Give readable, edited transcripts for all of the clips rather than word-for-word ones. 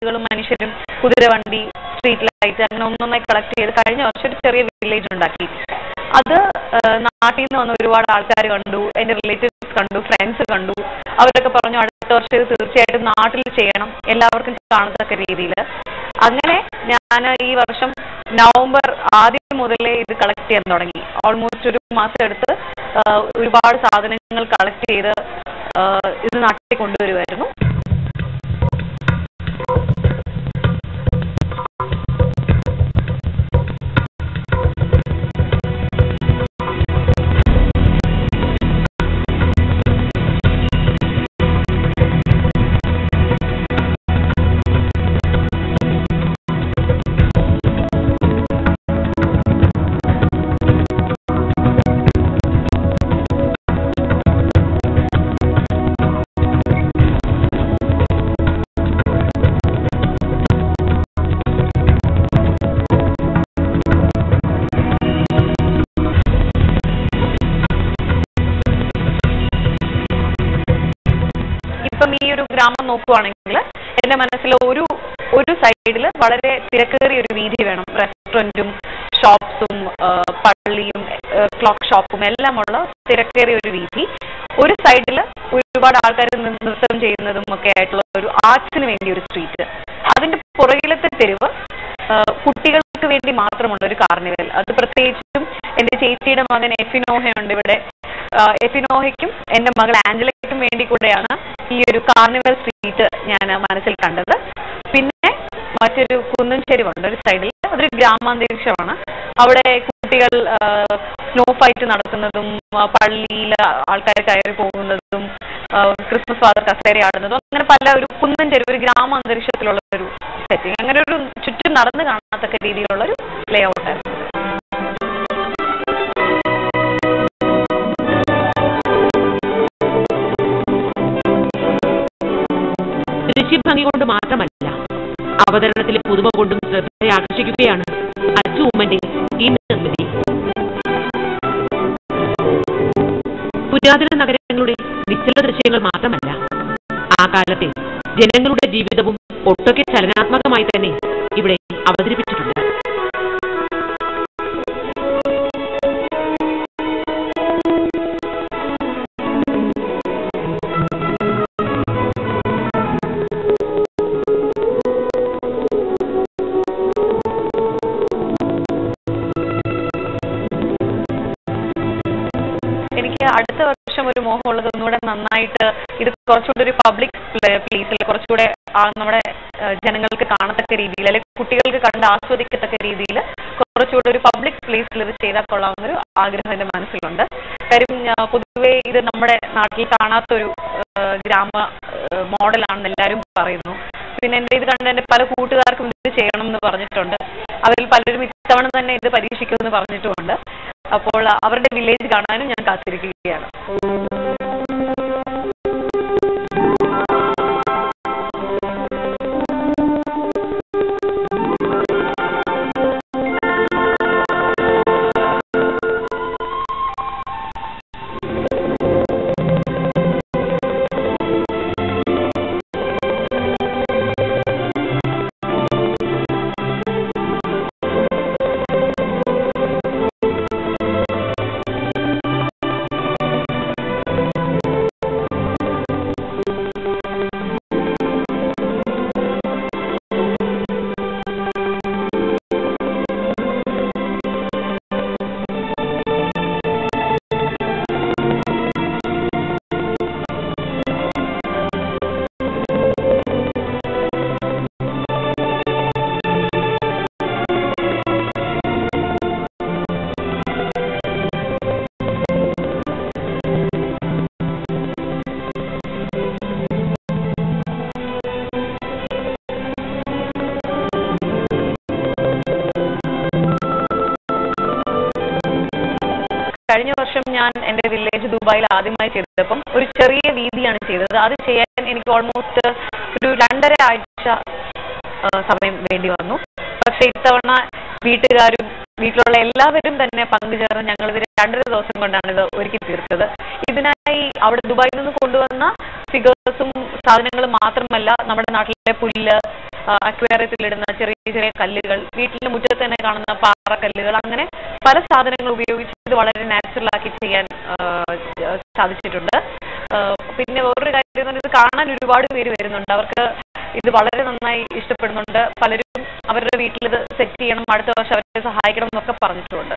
വീടുകളും മനുഷ്യരും കുതിരവണ്ടി, street light അങ്ങനെ ഒന്നൊന്നായി കളക്ട് ചെയ്ത് കഴിഞ്ഞ വർഷം ഒരു ചെറിയ വില്ലേജ് ഉണ്ടാക്കി. അത് നാട്ടിൽ നിന്ന് വന്ന ഒരുപാട് ആൾക്കാർ കണ്ടു, എൻ്റെ റിലേറ്റീവ്സ് കണ്ടു, ഫ്രണ്ട്സ് കണ്ടു. അവരൊക്കെ പറഞ്ഞു അടുത്ത വർഷം ഇത് തീർച്ചയായിട്ടും നാട്ടിൽ ചെയ്യണം, എല്ലാവർക്കും കാണത്തക്ക രീതിയിൽ. അങ്ങനെ ഞാൻ ഈ വർഷം നവംബർ ആദ്യം മുതലേ ഇത് കളക്ട് ചെയ്യാൻ തുടങ്ങി. ഓൾമോസ്റ്റ് ഒരു മാസം എടുത്ത് ഒരുപാട് സാധനങ്ങൾ കളക്ട് ചെയ്ത് ഇത് നാട്ടിൽ കൊണ്ടുവരുമായിരുന്നു. ഇപ്പം ഈ ഒരു ഗ്രാമം നോക്കുവാണെങ്കിൽ എൻ്റെ മനസ്സിൽ ഒരു സൈഡിൽ വളരെ തിരക്കേറിയ ഒരു വീതി വേണം. റെസ്റ്റോറൻറ്റും ഷോപ്സും പള്ളിയും ക്ലോക്ക് ഷോപ്പും എല്ലാമുള്ള തിരക്കേറിയ ഒരു വീതി. ഒരു സൈഡിൽ ഒരുപാട് ആൾക്കാർ നൃത്തം ചെയ്യുന്നതും ഒക്കെ ആയിട്ടുള്ള ഒരു ആർട്സിന് വേണ്ടി ഒരു സ്ട്രീറ്റ്. അതിൻ്റെ പുറകിലത്തെ തെരുവ് കുട്ടികൾക്ക് വേണ്ടി മാത്രമുള്ള ഒരു കാർണിവൽ. അത് പ്രത്യേകിച്ചും എൻ്റെ ചേച്ചിയുടെ മകൻ എഫിനോഹയുണ്ട് ഇവിടെ. എഫിനോഹയ്ക്കും എൻ്റെ മകൾ ആഞ്ചലയ്ക്കും വേണ്ടി കൂടെയാണ് ഈ ഒരു കാർണിവൽ സ്ട്രീറ്റ് ഞാൻ മനസ്സിൽ കണ്ടത്. പിന്നെ മറ്റൊരു കുന്നൻ ചെരുവുണ്ട് ഒരു സൈഡിൽ, അതൊരു ഗ്രാമാന്തരീക്ഷമാണ്. അവിടെ കുട്ടികൾ സ്നോ ഫൈറ്റ് നടത്തുന്നതും പള്ളിയിൽ ആൾക്കാർ കയറി പോകുന്നതും ക്രിസ്മസ് ഫാദർ കസേര ആടുന്നതും അങ്ങനെ പല ഒരു കുന്നൻ ചെരുവ്, ഒരു ഗ്രാമാന്തരീക്ഷത്തിലുള്ള ഒരു സെറ്റിംഗ്. അങ്ങനെ ഒരു ചുറ്റും നടന്നു കാണത്തക്ക രീതിയിലുള്ള ഒരു ലേ ഔട്ടായിരുന്നു. ദൃശ്യഭംഗി കൊണ്ട് മാത്രമല്ല, അവതരണത്തിലെ പുതുമ കൊണ്ടും ശ്രദ്ധയെ ആകർഷിക്കുകയാണ് അച്ചു ഉമ്മന്റെ ഈ നിർമ്മിതി. പുരാതന നഗരങ്ങളുടെ നിശ്ചല ദൃശ്യങ്ങൾ മാത്രമല്ല, ആ കാലത്തെ ജനങ്ങളുടെ ജീവിതവും ഒട്ടൊക്കെ ചലനാത്മകമായി തന്നെ ഇവിടെ അവതരിപ്പിച്ചിട്ടുണ്ട്. എനിക്ക് അടുത്ത വർഷം ഒരു മോഹമുള്ളത് ഒന്നുകൂടെ നന്നായിട്ട് ഇത് കുറച്ചുകൂടെ ഒരു പബ്ലിക് പ്ലേസിൽ കുറച്ചുകൂടെ നമ്മുടെ ജനങ്ങൾക്ക് കാണത്തക്ക രീതിയിൽ, അല്ലെങ്കിൽ കുട്ടികൾക്ക് കണ്ട് ആസ്വദിക്കത്തക്ക രീതിയിൽ കുറച്ചുകൂടെ ഒരു പബ്ലിക് പ്ലേസിൽ ഇത് ചെയ്താൽ കൊള്ളാവുന്നൊരു ആഗ്രഹം എൻ്റെ മനസ്സിലുണ്ട്. കാര്യം പൊതുവേ ഇത് നമ്മുടെ നാട്ടിൽ കാണാത്തൊരു ഗ്രാമ മോഡലാണെന്ന് എല്ലാവരും പറയുന്നു. പിന്നെ എൻ്റെ ഇത് കണ്ട് എൻ്റെ പല കൂട്ടുകാർക്കും ഇത് ചെയ്യണം എന്ന് പറഞ്ഞിട്ടുണ്ട്. അവരിൽ പലരും ഇത്തവണ തന്നെ ഇത് പരീക്ഷിക്കുമെന്ന് പറഞ്ഞിട്ടുമുണ്ട്. അപ്പോൾ അവരുടെ വില്ലേജ് കാണാനും ഞാൻ കാത്തിരിക്കുകയാണ്. കഴിഞ്ഞ വർഷം ഞാൻ എൻ്റെ വില്ലേജ് ദുബായിൽ ആദ്യമായി ചെയ്തപ്പം ഒരു ചെറിയ വീതിയാണ് ചെയ്തത്. അത് ചെയ്യാൻ എനിക്ക് ഓൾമോസ്റ്റ് ഒരു 2.5 ആഴ്ച സമയം വേണ്ടി വന്നു. പക്ഷെ ഇത്തവണ വീട്ടുകാരും വീട്ടിലുള്ള എല്ലാവരും തന്നെ പങ്കുചേർന്ന് ഞങ്ങളിത് 2.5 ദിവസം കൊണ്ടാണ് ഇത് ഒരുക്കി തീർത്തത്. ഇതിനായി അവിടെ ദുബായിൽ നിന്ന് കൊണ്ടുവന്ന ഫിഗേഴ്സും സാധനങ്ങളും മാത്രമല്ല, നമ്മുടെ നാട്ടിലെ പുല്ല്, അക്വേറിയത്തിലിടുന്ന ചെറിയ ചെറിയ കല്ലുകൾ, വീട്ടിലെ മുറ്റത്ത് തന്നെ കാണുന്ന പാറക്കല്ലുകൾ, അങ്ങനെ പല സാധനങ്ങൾ ഉപയോഗിച്ച് ഇത് വളരെ നാച്ചുറൽ ആക്കി ചെയ്യാൻ സാധിച്ചിട്ടുണ്ട്. പിന്നെ വേറൊരു കാര്യം എന്ന് പറഞ്ഞാൽ ഇത് കാണാൻ ഒരുപാട് പേര് വരുന്നുണ്ട്. അവർക്ക് ഇത് വളരെ നന്നായി ഇഷ്ടപ്പെടുന്നുണ്ട്. പലരും അവരുടെ വീട്ടിൽ ഇത് സെറ്റ് ചെയ്യണം, അടുത്ത വർഷം അവരെ സഹായിക്കണം എന്നൊക്കെ പറഞ്ഞിട്ടുണ്ട്.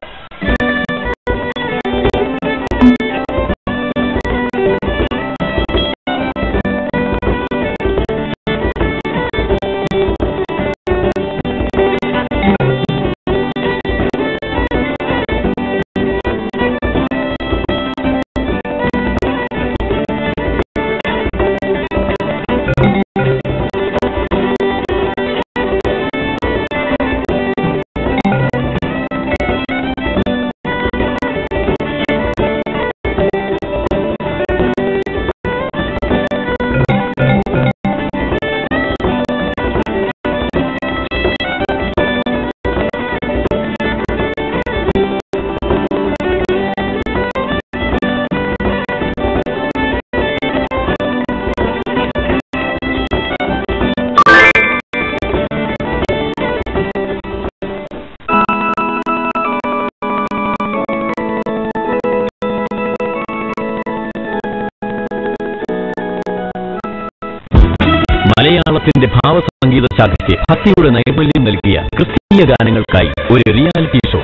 മലയാളത്തിന്റെ ഭാവസംഗീത ശാഖയ്ക്ക് ഭക്തിയുടെ നൈർമല്യം നൽകിയ ക്രിസ്തീയ ഗാനങ്ങൾക്കായി ഒരു റിയാലിറ്റി ഷോ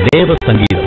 ദേവസംഗീതം.